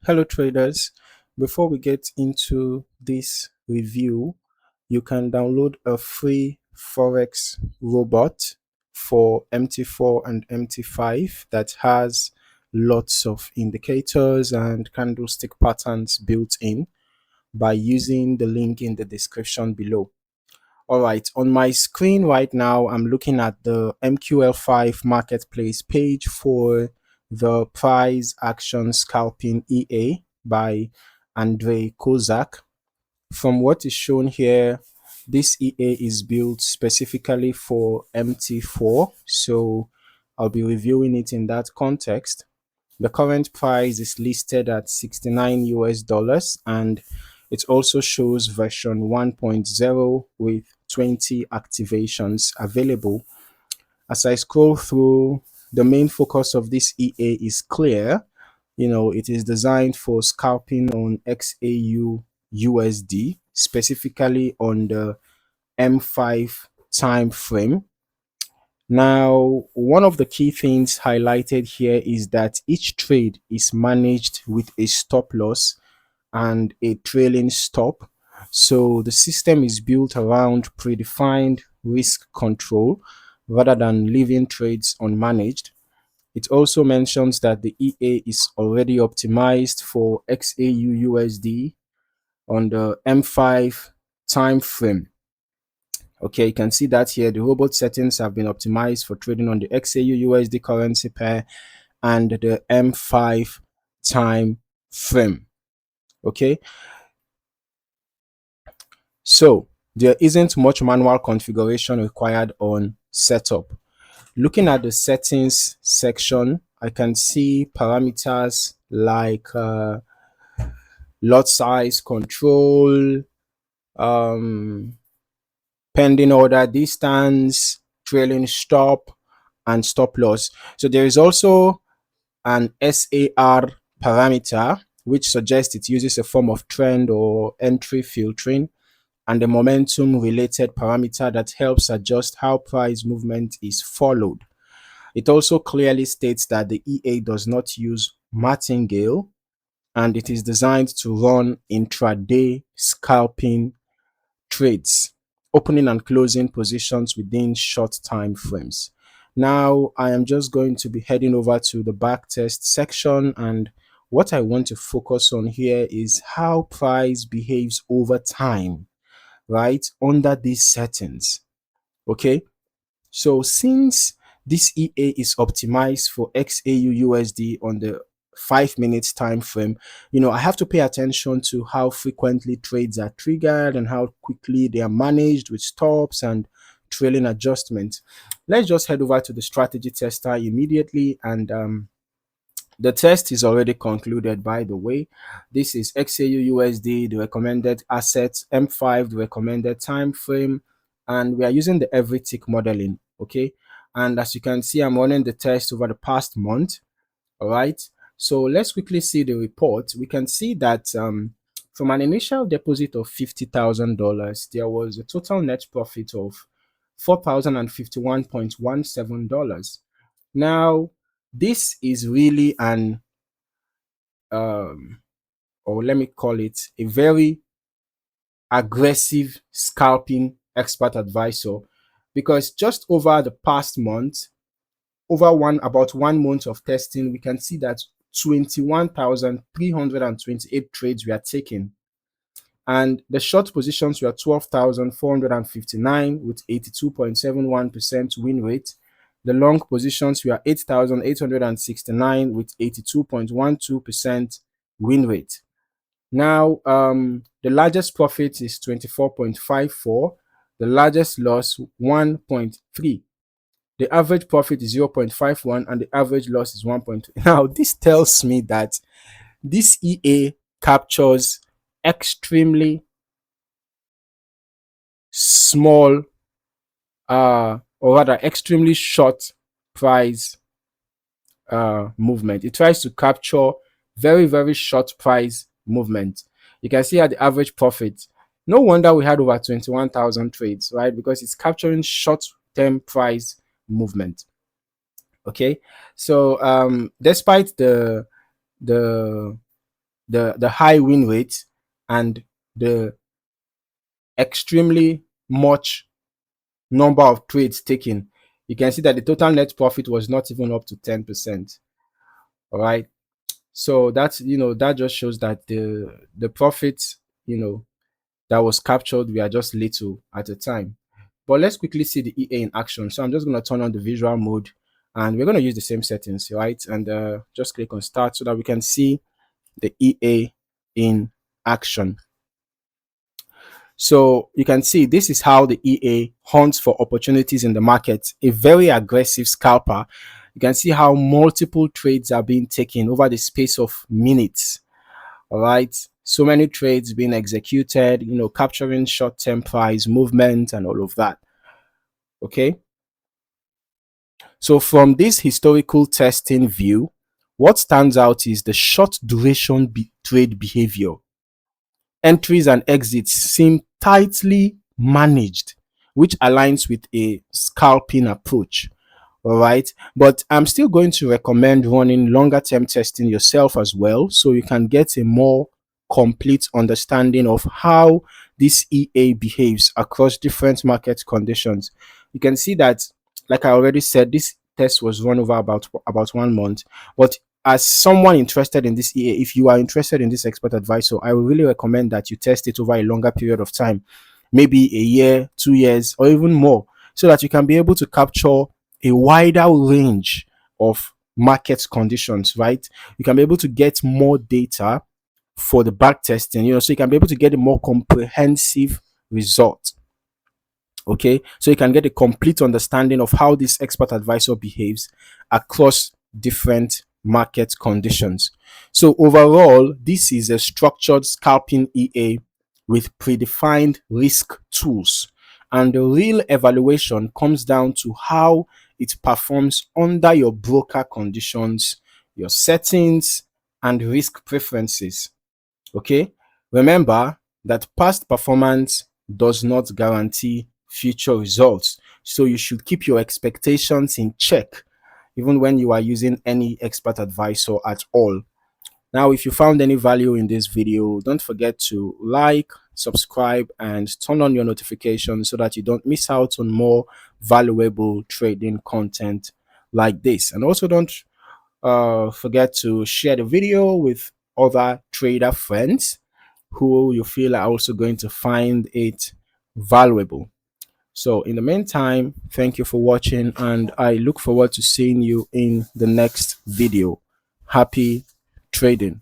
Hello traders, before we get into this review, you can download a free Forex robot for MT4 and MT5 that has lots of indicators and candlestick patterns built in by using the link in the description below. All right, on my screen right now, I'm looking at the MQL5 Marketplace page for the Price Action Scalping EA by Andrei Kozak. From what is shown here, this EA is built specifically for MT4, so I'll be reviewing it in that context. The current price is listed at 69 US dollars, and it also shows version 1.0 with 20 activations available. As I scroll through, the main focus of this EA is clear. It is designed for scalping on XAUUSD, specifically on the M5 time frame. Now, one of the key things highlighted here is that each trade is managed with a stop loss and a trailing stop. So the system is built around predefined risk control rather than leaving trades unmanaged. It also mentions that the EA is already optimized for XAUUSD on the M5 time frame. Okay, you can see that here. The robot settings have been optimized for trading on the XAUUSD currency pair and the M5 time frame. Okay, so there isn't much manual configuration required on setup. Looking at the settings section, I can see parameters like lot size control, pending order distance, trailing stop, and stop loss. So there is also an SAR parameter, which suggests it uses a form of trend or entry filtering, and the momentum related parameter that helps adjust how price movement is followed. It also clearly states that the EA does not use martingale, and it is designed to run intraday scalping trades, opening and closing positions within short time frames. Now, I am just going to be heading over to the backtest section, and what I want to focus on here is how price behaves over time, right, under these settings. Okay, so since this EA is optimized for XAUUSD on the 5 minutes time frame, I have to pay attention to how frequently trades are triggered and how quickly they are managed with stops and trailing adjustments. Let's just head over to the strategy tester immediately, and the test is already concluded, by the way. This is XAUUSD, the recommended assets, M5, the recommended time frame, and we are using the every tick modeling. Okay, and as you can see, I'm running the test over the past month. All right, so let's quickly see the report. We can see that from an initial deposit of $50,000, there was a total net profit of $4,051.17. Now, this is really an or let me call it a very aggressive scalping expert advisor, because just over the past month, about 1 month of testing, we can see that 21,328 trades were taken, and the short positions were 12,459 with 82.71% win rate. The long positions were 8,869 with 82.12% win rate. Now, the largest profit is 24.54, the largest loss 1.3. The average profit is 0.51 and the average loss is 1.2. Now, this tells me that this EA captures extremely small, or rather extremely short price movement. It tries to capture very, very short price movement. You can see at the average profit. No wonder we had over 21,000 trades, right? Because it's capturing short-term price movement. Okay, so despite the the high win rate and the extremely much number of trades taken, you can see that the total net profit was not even up to 10%. All right. So that's, that just shows that the profits, that was captured were just little at the time. But let's quickly see the EA in action. So I'm just going to turn on the visual mode and we're going to use the same settings, right? And just click on start so that we can see the EA in action. So you can see this is how the EA hunts for opportunities in the market. A very aggressive scalper. You can see how multiple trades are being taken over the space of minutes. All right. So many trades being executed, capturing short-term price movement and all of that. Okay. So from this historical testing view, what stands out is the short duration trade behavior. Entries and exits seem tightly managed, which aligns with a scalping approach. All right, but I'm still going to recommend running longer term testing yourself as well, so you can get a more complete understanding of how this EA behaves across different market conditions. You can see that, like I already said, this test was run over about 1 month. But as someone interested in this EA, if you are interested in this expert advisor, I would really recommend that you test it over a longer period of time, maybe a year, 2 years, or even more, so that you can be able to capture a wider range of market conditions, right? You can be able to get more data for the back testing, so you can be able to get a more comprehensive result. Okay, so you can get a complete understanding of how this expert advisor behaves across different market conditions. So overall, this is a structured scalping EA with predefined risk tools, and the real evaluation comes down to how it performs under your broker conditions, your settings, and risk preferences. Okay, remember that past performance does not guarantee future results, so you should keep your expectations in check even when you are using any expert advisor at all. Now, if you found any value in this video, don't forget to like, subscribe, and turn on your notifications so that you don't miss out on more valuable trading content like this. And also don't forget to share the video with other trader friends who you feel are also going to find it valuable. So in the meantime, thank you for watching and I look forward to seeing you in the next video. Happy trading.